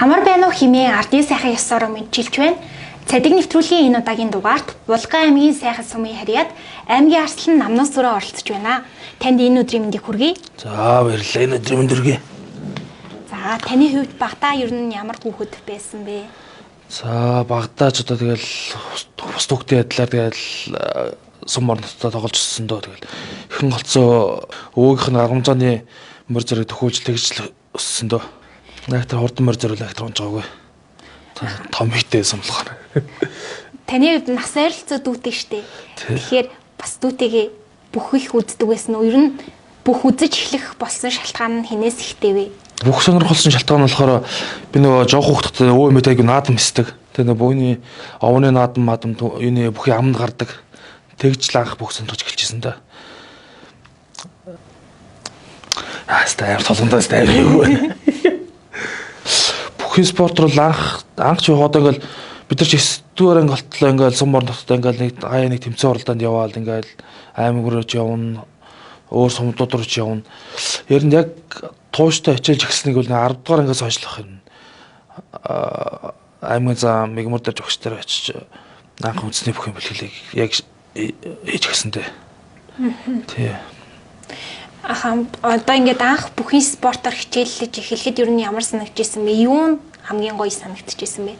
Амар байна уу хэмээн ардын сайхан ёсоор мэдчилж байна. Цадиг нэвтрүүлгийн энэ удаагийн дугаарт Булган аймгийн сайхан сумын харьяат аймгийн арслан намнаас зураа оролцож байна. Танд энэ өдрийн мэндийг хүргэе. За баярлалаа, энэ өдрийн мэнд хүргэе. За таны хувьд багтаа ер нь ямар хүүхэд байсан бэ? За багтаа ч одоо тэгэл бус төгтийн адилаар тэгэл сум орноттой тоглож өссөн дөө тэгэл ихэн голцоо өвөөгийнх нь 10 зууны мөр зэрэг төхөөлж тэгж өссөн дөө. Найтар хурдан мөр зэрэг найтар унжаагүй. Том хитээсэн болохоор. Таны хувьд нас ойролцоо дүүтэй штэ. Тэгэхээр бас дүүтэйгээ бүх их үздэг байсан уу? Ер нь бүх үзэж эхлэх болсон шалтгаан нь хинээс ихтэй вэ? Бүх сонирхолсон шалтгаан нь болохоор би нөгөө жоох хүүхдтэй өө мэдээгүй наадам хийдэг. Тэгээ нөгөө бөөний овны наадам юуны бүхий амд гардаг. Тэгж л анх бүх сонирхож эхэлчихсэн да. Астаа толгондоо стайл юу. Бүхий спорт руу анх ч одоо ингээл бид нар ч 9-р анги болтлоо ингээл сум орноттой ингээл нэг тэмцээн оролдоонд яваал ингээл аймаг рууч явна. Өөр сумдууд руу ч явна. Ер нь яг тууштай хичээлж эхэлснэг бол 10 дугаар ангиас хойшлох юм. Аймгийн зам мигмөр дээр жогч дээр очиж анх үндэсний бүх юм бэлгэлийг яг хийж эхэлсэнтэй. Тий. Одоо ингээд анх бүхий спортоор хичээллэж эхлэхэд ер нь ямар санагдчихсэн бэ? Юу хамгийн гоё санагдчихсэн бэ?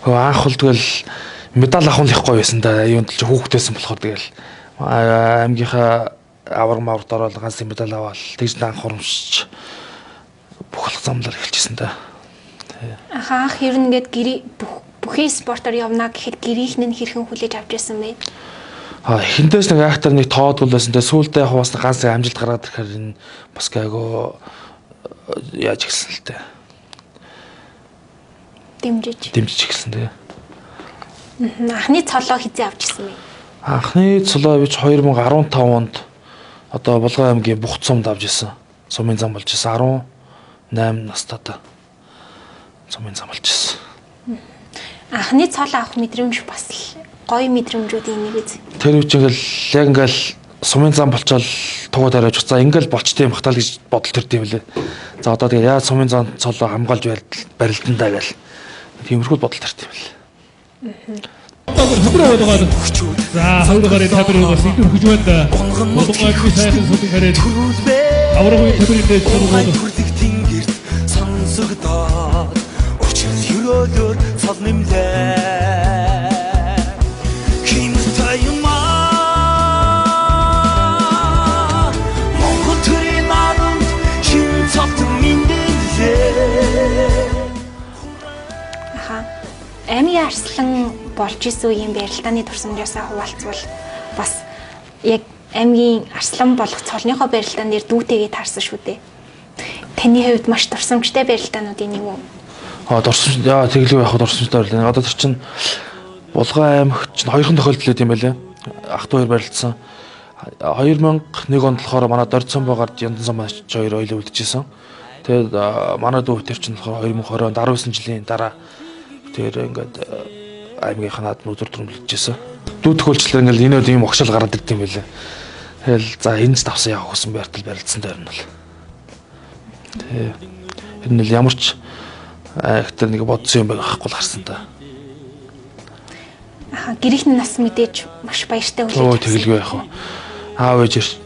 Анх бол тэгэл медаль авах нь их гоё байсан да. Юунд ч хүүхдээсэн болохоор тэгэл аймгийнхаа авраг маврт ороод ганц медаль аваад тэгж анх хурамшиж бүх замлаар эхэлчихсэн да. Анх ер нь ингээд бүхий спортоор явна гэхэд гэрийнхэн нь хэрхэн хүлээж авч байсан бэ? Эхэндээс нэг актер нэг тоодгол байсан. Тэгээ сүүлдээ яг бас ганц амжилт гаргаад ирэхээр энэ бас айгу яаж ихсэн л дээ. Дэмжиж ихсэн тэгээ. Анхны цолоо хизээ авчихсан бэ? Анхны цолоо би 2015 онд одоо Булган аймгийн бүх цумд авч ирсэн. Сумын зам болж ирсэн 18 настай та. Сумын зам болж ирсэн. Анхны цолоо авах мэдрэмж бас гоё мэдрэмжүүдийн нэг үз. Тэр үуч ингээл сумын зам болчоод тугууд арайж за ингээл болчтой юм хатал гэж бодол төрд юм лээ. За одоо тэгээ яа сумын зам цолоо хамгаалж барилдандаа гэл. Тиймэрхүү бодол төрд юм лээ. За хаврагаараа тавиргаас идэв хэж байна. Булган сайхан сумын харьяат аврагын тавиргын сургууль тэнгэрт сонсогдоод учир өрөөлөөр цол нэмлээ. Аймгийн арслан болж исэн үеийн барилдааны турсамжаасаа хуваалцвал бас яг аймгийн арслан болох цолныхоо барилдаан дээр дүүтэйгээ таарсан шүү дээ. Таны хувьд маш турсамжтай барилдаануудын нэг үү? Турсамж тэглүү яг турсамжтай барилдаа. Одоо тэр чинь Булган аймагт чинь хоёрхан тохиолдол юм байлээ. Ах 2 барилдсан. 2001 онд болохоор манай Дорцсон багард Яндан сан маш хоёр ойлоо үлдчихсэн. Тэгээд манай дүү тэр чинь болохоор 2020 онд 19 жилийн дараа тэр ингээд аймгийнх нь наадмын өдөр төрөмлөжсэн. Дүү төхөөлчлээ ингээд энэ үед ийм огшол гараад ирд юм байлээ. Тэгэл за энэ ч давсан явах гэсэн байртал барилдсан дээр нь бол. Тэг. Энэ нь ямар ч актер нэг бодсон юм байхгүй л харсан та. Гэрийнхэн нас мэдээж маш баяртай үлээж. Тэгэлгүй яах вэ? Аав ээж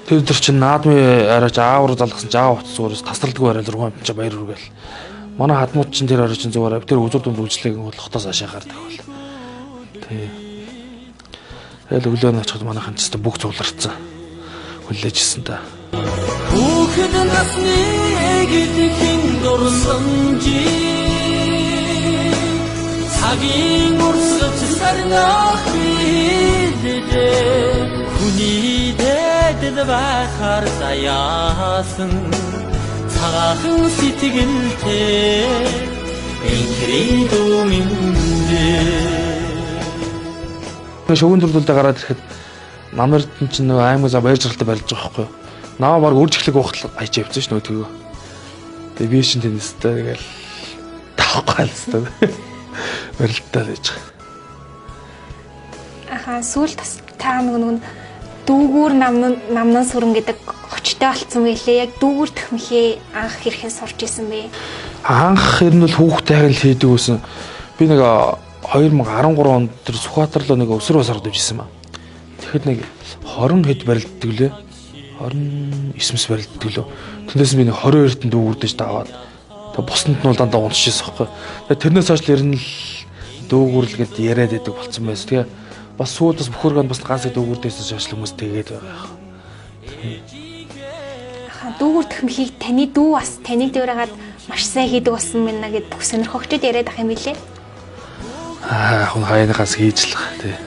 тэр чинь наадмын арайч аав руу залгасан ч аав утас өөрөөс тасралдгүй арай л руу юм чи баяр үргээл. Манай хадмууд чинь тэр орой чинь зүгээр тэр үзүр дүнд үйлчлэгийг болохоос ашаа гардаг бол. Тий. Тэгэл өглөө нь очиход манайхан ч бүх цугларцсан. Хүлээжсэн та. Хүүхэд насны эгэдхийн дурсамжи цагийн урсгал сарнах билээ. Хүний дэд байхаар заяасан цагаахан сэтгэлтэй энхрийн дүмэндээ. Шөвгөн төрдөлдөө гараад ирэхэд намард чинь нөгөө аймаг за баяр жаргалтай барьж байгаа байхгүй юу. Наваа баг үрж эхлэх ухтал аяж явчихсан ш нөгөө. Тэгээ би шин тэнэстэй тэгэл тавахгүй алстай. Барилтаа байж байгаа. Аха сүүл та нөгөө дүүгүүр намнан сүрэн гэдэг хочтой болцсон байлээ. Яг дүүгүүр төхмхээ анх хэрхэн сурч исэн бэ? Анх ер нь бол хүүхдтэй хагал хийдэг байсан. Би нэг 2013 онд тэр Сүхбаатарлоо нэг өсөр бас орж ивжсэн ба. Тэгэхэд нэг 20 хэд барилддаг лээ. 29-с барилддаг лөө. Тэндээс би нэг 22-т дүүгүрдэж даваад. Тэгээ бусдад нь бол дандаа уншижсэн байхгүй. Тэгээ тэрнээс хойш л ер нь дүүгүрл гэд яриад байдаг болсон байсан. Тэгээ бас сууд бас бөхөргөнд бас ганц дүүгүрдээс шаш хүмүүс тэгээд байгаа. Аха дүүгүүр төхмхийг таны дүү бас таныг дэврээгаад маш сайн хийдэг болсон байна гэд бүх сонирхогчдод яриад ах юм билээ. Хүн хаяанаас хийж л тий.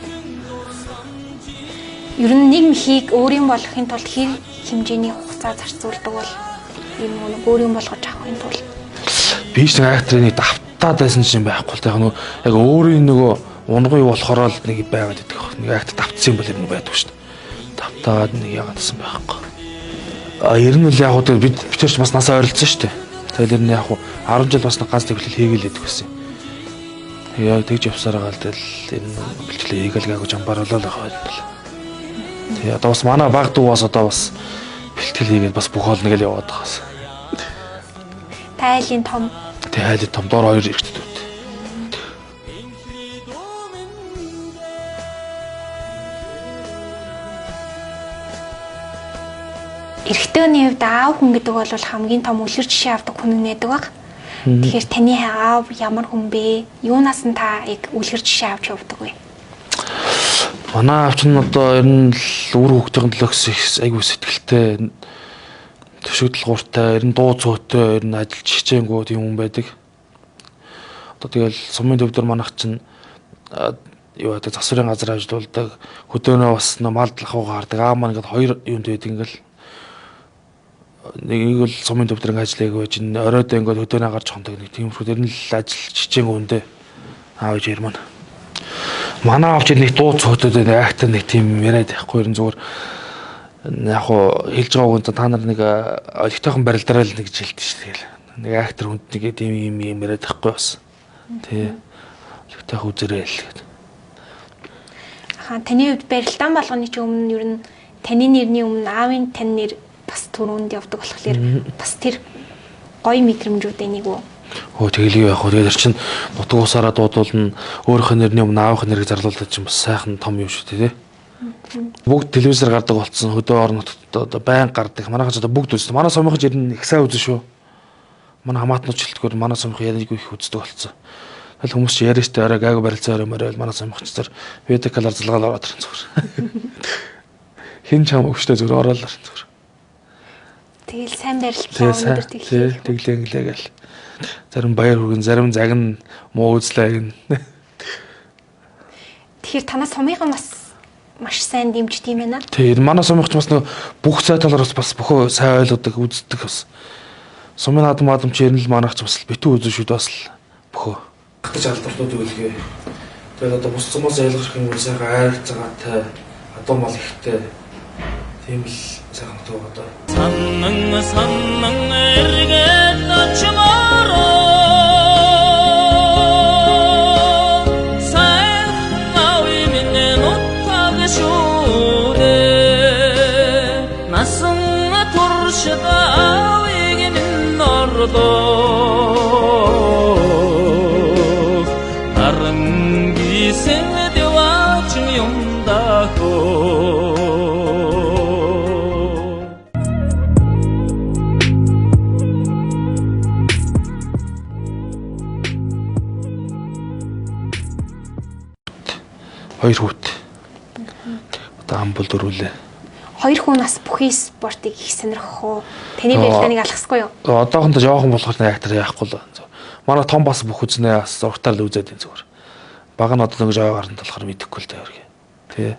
Ер нь нэг мхийг өөрийн болгохын тулд хэр хэмжээний хугацаа зарцуулдаг бол юм уу өөрийн болгож авахын тулд биш нэг актрын давтаад байсан юм байхгүй л яг нөгөө яг өөрийн нөгөө унгой болохоор л нэг байгаад байдаг. Нэг акт давтсан юм бол юм байдаг шүү дээ. Давтаад нэг яагаад гэсэн байхгүй. Ер нь л яг уу бид ч бас насаа ойролцсон шүү дээ. Тэгэл ер нь яг уу 10 жил бас ганц төвлөл хийгээл байдаг гэсэн. Яг тэгж явсараа гал тэл энэ бэлтгэлээ хийгээл гайгүй жамбар болоо л байгаа юм. Тэгээ одоо бас манай баг дүү бас одоо бас бэлтгэл хийгээд бас бүх хоол нэг л яваад байгаас. Тайлын том. Тайлын том дор 2 ихтэй. Эрэгтэйний хувьд аав хүн гэдэг бол хамгийн том үлгэр жишээ авдаг хүн байдаг баг. Тэгэхээр таны аав ямар хүн бэ? Юунаас нь та яг үлгэр жишээ авч явдаг вэ? Манай аав чинь одоо ер нь үр хөвгтийн төлөөс их айгүй сэтгэлтэй төшөдөл гууртай, ер нь дуу цөөтэй, ер нь ажиллаж хичээнгүү тийм хүн байдаг. Одоо тэгэл сумын төвдөр манайх чинь юу гэдэг засварын газар ажиллаулдаг, хөдөөнөө бас малдлах угаардаг. Аа маань ингээд хоёр юунд байдаг ингээл нэг бол сумын төвдөр ажилладаг байж оройд ингээд хөдөөнөө гарч хондог нэг тиймэрхүү ер нь л ажиллаж хичээнгүү үндэ аав ээж маань. Манай аав чинь нэг дуу цөөтэй нэг актер нэг тийм яриад байхгүй ер нь зүгээр яг хоо хэлж байгааг нь та нар нэг олигтойхон барилдараа л нэг жилдэж шүү дээ. Нэг актер хүнд нэг тийм юм яриад байхгүй бас. Тий. Олигтойх үзэрэй л гэдэг. Аха таны хувьд барилдаан болгоны ч өмнө ер нь таны нэрний өмнө аавын тань нэр бас түрүүнд явдаг болохоор бас тэр гоё мэдрэмжүүдээ нэг үү. Хөө тэглээ яг хөө тэгээд чинь нутаг усаараа дуудуулна өөрийнхөө нэрний өмнө аавынхаа нэрийг зарлуулдаг чинь бас сайхан том юм шүү дээ тий. Бүгд телевизээр гардаг болсон хөдөө орон нутгад одоо байн гардаг. Манайхаа одоо бүгд үздэг. Манай сумынхан ч ер нь их сайн үзэн шүү. Манай хамаатнууд жилтгөр манай сумынхан яг их үздэг болсон. Тэгэл хүмүүс чи яриаштай орой гайгүй барилцаа орой морой манай сумынхан ч зэр ведикалар залгаал ороод ирэн зүгээр. Хин чам өвчтэй зүгээр ороод ирэн зүгээр. Тэгэл сайн барилтлаа өнөдр тэглээ гэл. Зарим баяр хүргэн, зарим загин муу үзлээ гин. Тэгэхээр танаас сумынхан бас маш сайн дэмждэг юм байна. Тийм манай сумынх ч бас нэг бүх цай талаараас бас бөхөө сайн ойлгодог, үздэг бас. Сумын адам чи ер нь л манайх ч бас битүү үзэн шүү дээ бас л бөхөө. Хатаж алдартай үлгээ. Тэгээд одоо бус цумаас ойлгох юм бол сайхан айр цагаатай, адуу мал ихтэй. Тийм л сайхан тоо одоо. саннан эргээд очмороо сайн ави минь нутаг шүрэ насан туршда авиг минь нордоо нарангийн дэваач юмдаа Хоёр хүүт. Одоо амбул дөрвөлээ. Хоёр хүн нас бүхий спортыг их сонирхох уу? Таны барилдааныг алхасгүй юу? Одоохондоо жоохон болохоор нэг актер яахгүй л. Манай том бас бүх үзнээ бас зургатаар л үзээд энэ зүгээр. Баг нь одоо нэг жоо гарна болохоор мэдэхгүй л таа өргөө. Тий.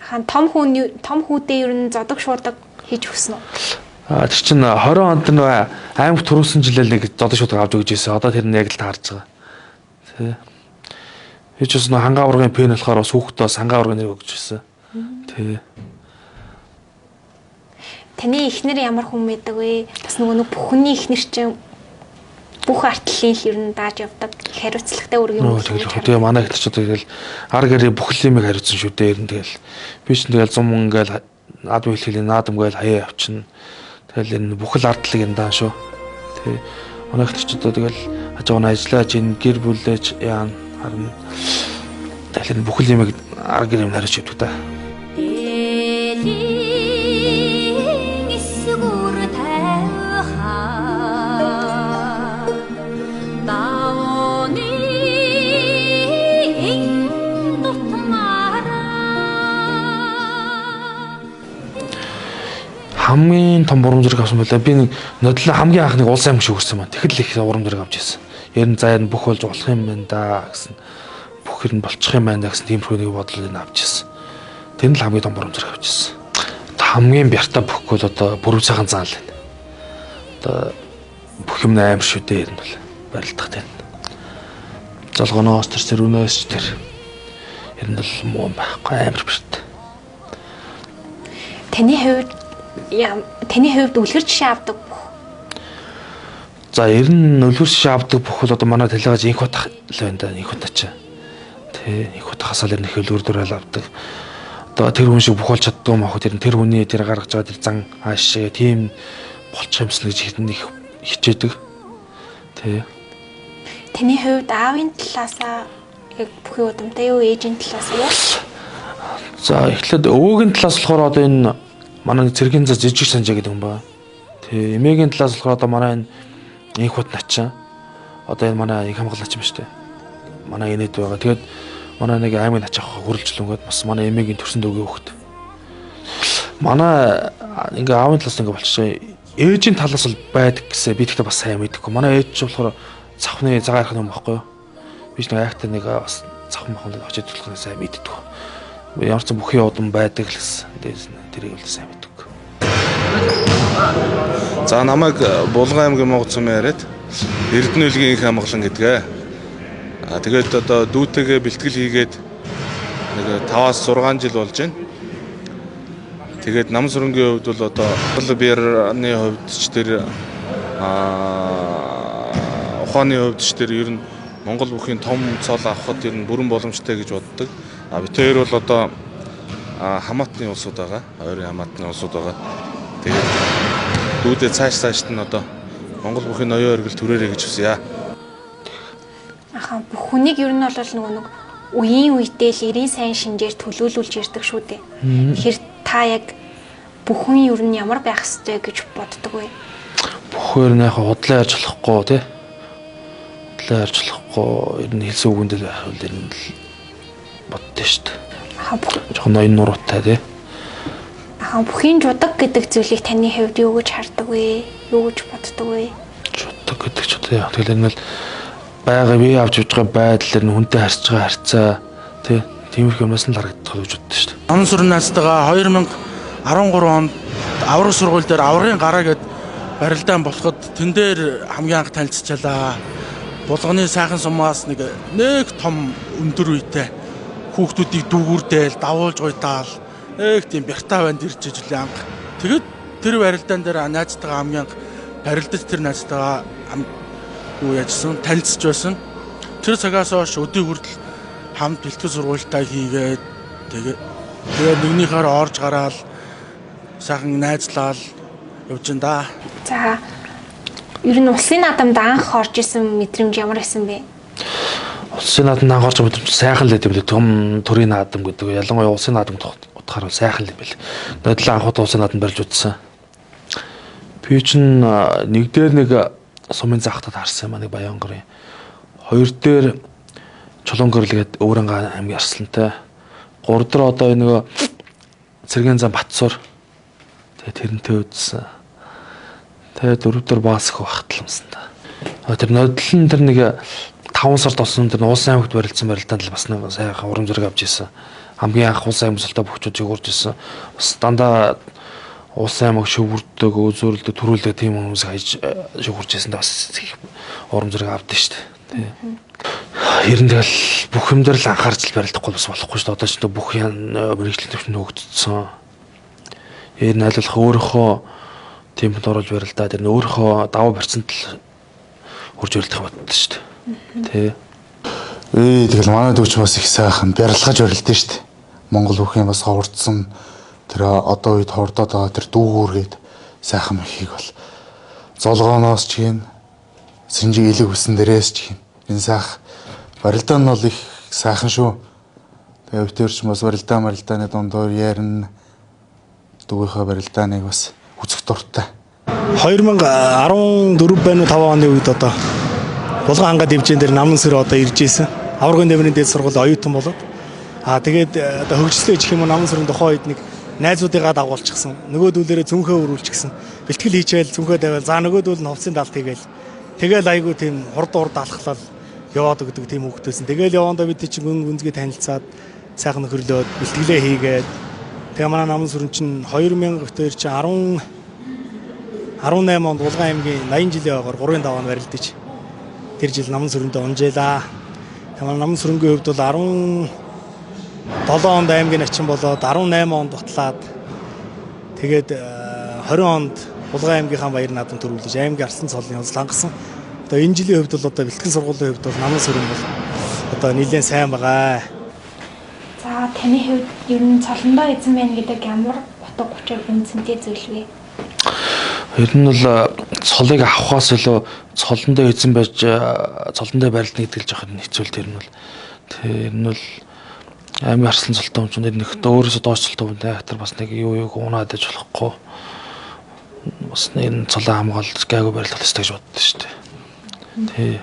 Хаан том хүүдээ ер нь зодог шуудаг хийж өгсөн үү? Тэр чинь 20 онд нэг аймаг төрүүлсэн жилээ нэг зодог шуудаг авч өгч ирсэн. Одоо тэр нь яг л таарж байгаа. Тий. Хич бас хангаа ургын пен болохоор бас хүүхдээс хангаа ургын нэр өгч ирсэн. Тий. Тэ. Таны эхнэр ямар хүн байдаг вэ? Бас нөгөө бүхний эхнэр чинь бүх артлын ер нь дааж явдаг хариуцлагатай үрг юм уу? Тэгээ манай ихтэй ч тэгэл ар гэрээ бүхэл юмыг хариуцсан шүү дээ. Ер нь тэгэл би ч тэгэл зам ингээл наадам хэлхий наадам гээл хаяа авчна. Тэгэл энэ бүхэл ардлыг энэ даан шүү. Тэгээ манай ихтэй ч тэгэл хажууна ажиллаж ин гэр бүлээж яа харна. Тэгэл энэ бүхэл юмыг ар гэрээ хариуч өгдөг та. Хамгийн том урам зориг авсан байлаа. Би нэг нодлоо хамгийн анхныг улс аймаг шиг хүрсэн байна. Тэгэхэл их урам зориг авч ирсэн. Ер нь заяа бүх болж болох юм байна да гэсэн. Бүх юм болчих юм байна да гэсэн тиймэрхүү нэг бодлыг авч ирсэн. Тэр нь л хамгийн том урам зориг авч ирсэн. Хамгийн бяртаа бүхгүй л одоо бүрв цагаан заал байна. Одоо бүх юм амар шүү дээ ер нь бол барилдах тэр. Залгооноос тэр сэрүүнээс тэр ер нь бол муу байхгүй амар бэрт. Таны хувьд үлгэр жишээ авдаг бүх. За ер нь үлгэр жишээ авдаг бүх бол одоо манай талигаж инх утах л байна да. Инх утаач. Тэ инх утахаас л ер нь их үлгэр дөрөөл авдаг. Одоо тэр хүн шиг бүх болж чаддаг юм аах тэр хүний тэр гаргаж байгаа тэр зан аашаа тийм болчих юмсан гэж их хичээдэг. Тэ. Таны хувьд аавын талаасаа яг бүхий удамтай юу ээжийн талаасаа юу? За эхлээд өвөгийн талаас болохоор одоо энэ манай цэргийн зас жижиг санжаа гэдэг юм ба. Тэгээ эмээгийн талаас болохоор одоо манай энэ инх хут начаа. Одоо энэ манай инх хамгаалагч юм шүү дээ. Манай инээд байгаа. Тэгээд манай нэг аймаг начаах хөрөлжлөнгөд бас манай эмээгийн төрсөн дөгөө хөхт. Манай ингээ аавын талаас ингээ болчихсон. Ээжийн талаас бол байдаг гэсэн би тэгтээ бас сайн мэдээгүй. Манай ээж ч болохоор цавхны цагаан ярих юм баггүй юу? Би ч нэг айхтар нэг бас цавхан маханд очиж төлөх сайн мэддэг. Ямар ч бүхий удам байдаг л гэсэн. Тэрийг бол сайн мэддэг. За намайг Булган аймгийн Монгол цумын яриад Эрдэнэлгийн их хамгаалан гэдгээ. Тэгээд одоо дүүтэйгээ бэлтгэл хийгээд нэг 5-6 жил болж байна. Тэгээд нам сүрэнгийн хувьд бол одоо биерны хувьд ч тэр ухааны хувьд ч тэр ер нь Монгол бүхийн том цол авахд ер нь бүрэн боломжтой гэж боддог. Бид хоёр бол одоо хамаатны улсууд байгаа. Ойрын хамаатны улсууд байгаа. Тэгээд дүүдээ цаашд нь одоо Монгол бүхийн ноён оргил түрээрээ гэж хүсье. Аха бүх хүнийг ер нь бол нэг үеийн үедээ л эрийн сайн шинжээр төлөөлүүлж ирдэг шүү дээ. Тэгэхээр та яг бүх хүн ер нь ямар байх ёстой гэж боддог вэ? Бүх хоёр нь яг худлаа ярьж болохгүй тий. Худлаа ярьж болохгүй ер нь хэлсэн үгэндээ байвал ер нь боддоо шүү дээ. Жохон ноён нуруутай тий. Бүхийн жудаг гэдэг зүйлийг таны хувьд юу гэж хардаг вэ? Юу гэж боддог вэ? Жудаг гэдэг ч одоо тэгэл энэ л байга бие авч явж байгаа байдлаар нь хүнтэй харьцаж байгаа харьцаа тий. Тиймэрхүү юмнаас нь л харагдах гэж боддог шүү дээ. Нам сүрэн найзтайгаа 2013 онд аврах сургууль дээр аврагын гараа гэд барилдаан болоход тэн дээр хамгийн анх танилцчихлаа. Булганы сайхан сумаас нэг том өндөр үйтэй хүүхдүүдийг дүүгүрдээл давуулж гуйдаал тийм бяртаа банд ирж ижлээ анх. Тэгэд тэр барилдаан дээр найзтайгаа хамгийн анх барилдаж тэр найзтайгаа юу яжсан танилцж байсан. Тэр цагаас хойш өдөө хүртэл хамт бэлтгэл сургуультай хийгээд тэгээ нэгнийхээр орж гараал сайхан найзлал явж ин да. За ер нь улсын наадамд анх орж исэн мэдрэмж ямар байсан бэ? Улсын наадамд анх орж байгаа мэдрэмж сайхан л гэдэг юм лээ. Том төрийн наадам гэдэг. Ялангуяа улсын наадамд утгахаар сайхан л юм байл. Нодлоо анх удаа улсын наадамд барьж утсан. Би чинь нэг дээр нэг сумын захтад харсан юм аа нэг Баянгарын. Хоёр дээр Чулуунгөрл гээд Өврэнга аймгийн арслантай. Гурав дээр одоо нэг Цэргийн зам Батсуур. Тэгээ тэрнтэй үзсэн. Тэгээ дөрөв дээр Баас их багтламсан та. Тэр нодлон тэр нэг 5 сард болсон тэр Улсын аймагт барилдсан барилдаанд л бас нэг сайхан урам зориг авч ирсэн. Хамгийн анх Улсын аймаг султаа бөхчүүд юурж ирсэн. Бас дандаа Улсын аймаг шөвөрдөг, өзөрлөдөг, төрүүлдэг тийм хүмүүсийг хайж шөвөрж ирсэн та бас урам зориг авдсан шүү дээ. Ер нь тэгэл бүх юм дээр л анхаарч барилдахгүй бас болохгүй шүү дээ. Одоо ч бүх мэрэгжлийн төвчөнд хөгжсөн. Ер нь аль болох өөрийнхөө темпд оруулж барилдаад ер нь өөрийнхөө даваа процент л хурж барилдах боддог шүү дээ. Тэ. Тэгэл манай төвч бас их сайхан барилгаж барилдсан шүү дээ. Монгол бүхэн бас ховордсон тэр одоо үед хордоод байгаа тэр дүүгүүргээд сайхан мөхийг бол золгооноос ч гин сэрнжиг илэг хүсэн дээрээс ч гин энэ сайх барилдаа нь бол их сайхан шүү. Тэгээ өвтөрч бас барилдааны дундуур ярина дүүгийнхаа барилдааныг бас үзэх дуртай. 2014 байна уу 5 оны үед одоо Булган ханга дивжин дээр намын сэр одоо ирж ийсэн. Аврагын дэмрийн дээд сургууль оюутан болоод тэгээд одоо хөгжлөө чих юм уу намын сэрийн тухайн үед нэг найзуудыгаа дагуулчихсан. Нөгөөдүүлээрээ цүнхөө өрүүлчихсэн. Бэлтгэл хийчихэл цүнхөө тавиал за нөгөөдүүл нь хувцсын далд тэгэл айгу тийм хурд алхлал яваад өгдөг тийм хөвгтөөсөн. Тэгэл явандаа бид чинь гүнзгий танилцаад сайхан нөхөрлөөд бэлтгэлээ хийгээд тэгээ манай намын сүрэн чинь 2002 чинь 18 онд Булган аймгийн 80 жилийн ойгоор 3-5 он барилдаж тэр жил намын сүрэндээ унжээлаа. Тэгээ манай намын сүрэнгийн хувьд бол 17 онд аймгийн начин болоод 18 онд батлаад тэгээд 20 онд Булган аймгийнхаа баяр наадам төрүүлж аймгийн арслан цолын онцлог хангасан. Одоо энэ жилийн хувьд бол одоо бэлтгэн сургуулийн хувьд бол намын сүрэн бол одоо нэлээд сайн байгаа. За таны хувьд ер нь цолондоо эзэн байна гэдэг ямар утга учир үнцэнтэй зүйл вэ? Ер нь бол цолыг авахаас илүү цолондоо эзэн байж цолондоо барилдана гэдэг л жоохон хэцүү л тэр нь бол. Тэр нь бол аймгийн арслан цолтой хүмүүс нэг өөрөөсөө доош цолтой хүн театр бас нэг юу унаад иж болохгүй. Бас энэ цолоо хамгаалж гайгүй барилдах хэрэгтэй гэж боддоо шүү дээ. Тий.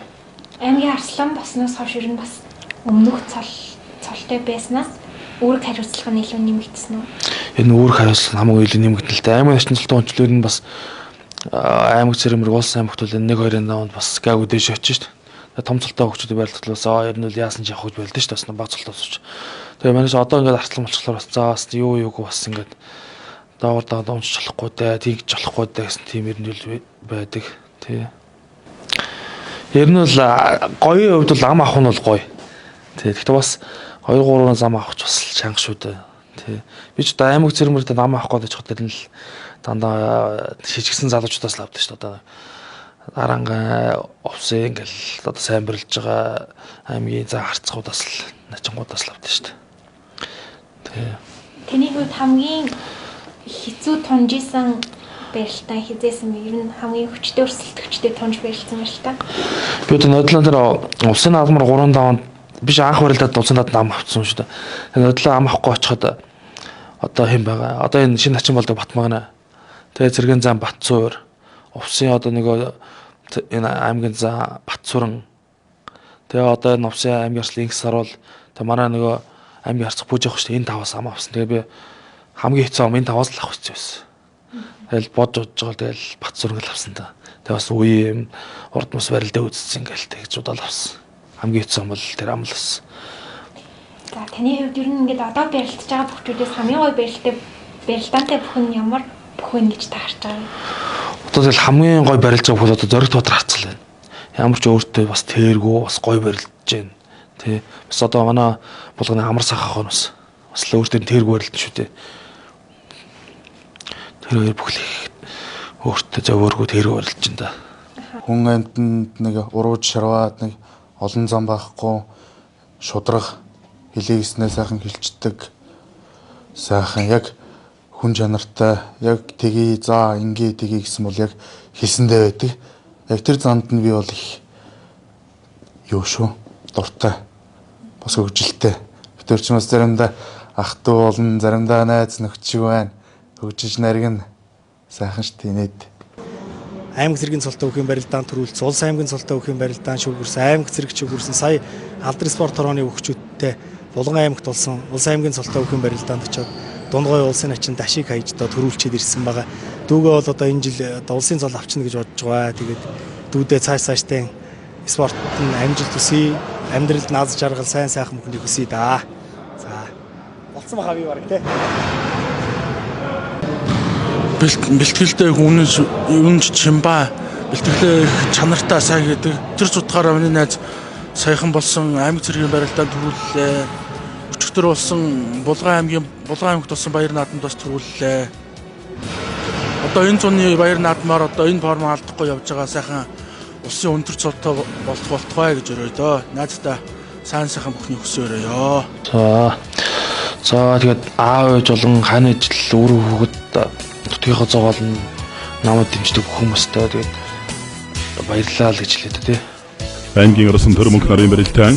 Аймгийн арслан босноос хойш ер нь бас өмнөх цолтой байснаас үүрэг хариуцлага нь илүү нэмэгдсэн үү? Энэ үүрэг хариуцлага хамаагүй илүү нэмэгдэн л дээ. Аймгийн арслан цолтой хүнчлэр нь бас аймаг цэрэмэр улсын аймагт бол 1-2 онд бас гайгүй дэш очиж шүү дээ. Том цолтой хөгжүүдийг барилдахлаас ер нь л яасан ч явах гэж байлдаа шүү дээ. Бас баг цолтой усч. Тэгээ манайш одоо ингээд арслан болчихлоор бас заа бас юуг бас ингээд даавар уншиж болохгүй дээ, тэгж болохгүй дээ гэсэн тийм эрдэнэл байдаг. Тий. Ер нь бол гоё хувьд бол ам авах нь бол гоё. Тий. Гэхдээ бас 2-3 зам авах ч бас чанга шүү дээ. Тий. Би ч одоо аймаг цэрмэрт ам авах гээд очих гэдэг нь л дандаа шижигсэн залуучуудаас л авдаг шүү дээ. Одоо аранга овсын ингээл одоо сайн барилж байгаа аймгийн заа харцгуудаас л начингуудаас л авдаг шүү дээ. Тий. Таны хувьд хамгийн хэцүү тунжсэн барилтаа хизээсэн бэ? Ер нь хамгийн хүчтэй өрсөлдөгчтэй тунж барилсан барилтаа. Би одоо нодлон дээр улсын наадмаар 3-5 онд биш анх барилдаад улсын наадмад ам авчихсан шүү дээ. Нодлон ам авахгүй очиход одоо хэн байгаа? Одоо энэ шинэ хачин болдог Батмагна. Тэгээ Цэргийн зам Батцуур. Увсын одоо нөгөө энэ аймгийн зам Батцууран. Тэгээ одоо энэ увсын аймгийн арслан инх саруул. Тэгээ манай нөгөө аймгийн харцах бууж явах шүү дээ. Энэ 5-аас ам авсан. Тэгээ би хамгийн хэцүү ам энэ 5-аас л авах хэвчээ байсан. Тэгэл бодж байгаа тэгэл Батцууран л авсан та. Тэгээ бас үе юм урд мос барилдаа үзсэн ингээл тэгж удаа л авсан. Хамгийн хэцүү ам бол тэр ам л байсан. За таны хувьд ер нь ингээд одоо барилдаж байгаа бүхчүүдээс хамгийн гоё барилдаантай бүхэн ямар бүхэн гэж та харж байгаа вэ? Одоо тэгэл хамгийн гоё барилж байгаа бүхэн одоо Зориг Тодор хацгал байна. Ямар ч өөртөө бас тэргүү бас гоё барилдаж байна. Тэ. Бас одоо манай Булганы амар сахах хонос бас л өөртөө тэргүү барилдсан шүү дээ. Тэр хоёр бүхлийг өөртөө зөвөргөө тэргүү барилдаж байна да. Хүн амьтанд нэг урууж шарваад нэг олон зам байхгүй шудраг хилээснээ сайхан хилчдэг сайхан яг хүн чанартай яг тгий за ингээ тгий гэсэн бол яг хэлсэндээ байдаг. Яг тэр замд нь би бол их юу шүү дуртай бас хөгжилтэй. Бид нар ч бас заримдаа ах トゥ болон заримдаа найз нөхчиг байна. Хөгжиж наргин сайхан штийнэд. Аймаг цэргийн цолтой өхөн барилдаан төрүүлсэн, улс аймгийн цолтой өхөн барилдаан шүүгэрсэн, аймаг цэрэг шүүгэрсэн, сая алдар спорт хорооны өвчүүдтэй Булган аймагт болсон улс аймгийн цолтой өхөн барилдаанд очоод Дундгой улсын начин дашиг хаяж одоо төрүүлчихэд ирсэн байгаа. Дүүгээ бол одоо энэ жил улсын цол авчна гэж бодож байгаа. Тэгээд дүүдээ цааштай спортод нь амжилт хүсье, амьдралд наз жаргал сайн сайхан мөхөнийг хүсье да. За болцсон баха би бараг тий. Бэлтгэлтэй үнэн чимба бэлтгэлээ их чанартай сайн гэдэг тэр цутгаараа миний найз саяхан болсон аймаг цэргийн барилдаанд төрүүллээ. Өчигдөр болсон Булган аймагт болсон баяр наадамд бас төрүүллээ. Одоо энэ зуны баяр наадмаар одоо энэ форм алдахгүй явж байгаа сайхан улсын өндөр цолтой болтугай гэж өрөөдөө. Найздаа сайн сайхан бүхний хүсээрээ. За тэгээд аав ээж болон хань ижил өөр хүүхэд нутгийнхаа зоогоолн намайг дэмждэг бүх хүмүүстээ тэгээд баярлалаа л гэж хэлээд тий. Аймгийн орсон төр мөнх нарын барилдаан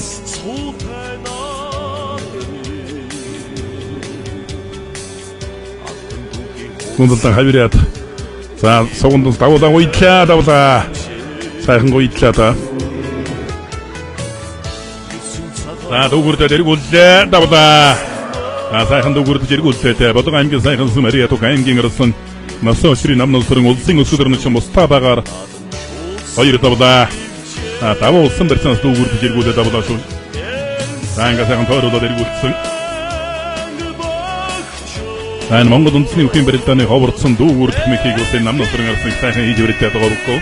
Мөндөд хавираад за согонд давуулаа уйтлаа сайхан уйтлаа та. За дүүгүрдээ дэргүүллээ давуулаа. Сайхан дүүгүрдээ дэргүүллээ. Болон аймгийн сайхан Мария Туг аймгийн орсон Насан өчрийн намнаас төрөн улсын өсвөрнөч Мустабагаар хоёр давуулаа. Давуу улсын барьцаас дүүгүрдээ дэргүүлээ давуулаа шүү. Сайхан сайхан тооролоо дэргүүлсэн. Айн Монгол үндэсний өвхийн барилдааны ховордсон дүүгүрд хэмэхийг улсын намнаас төрөн арсан сайхан хийж өрөөтэй байгаа.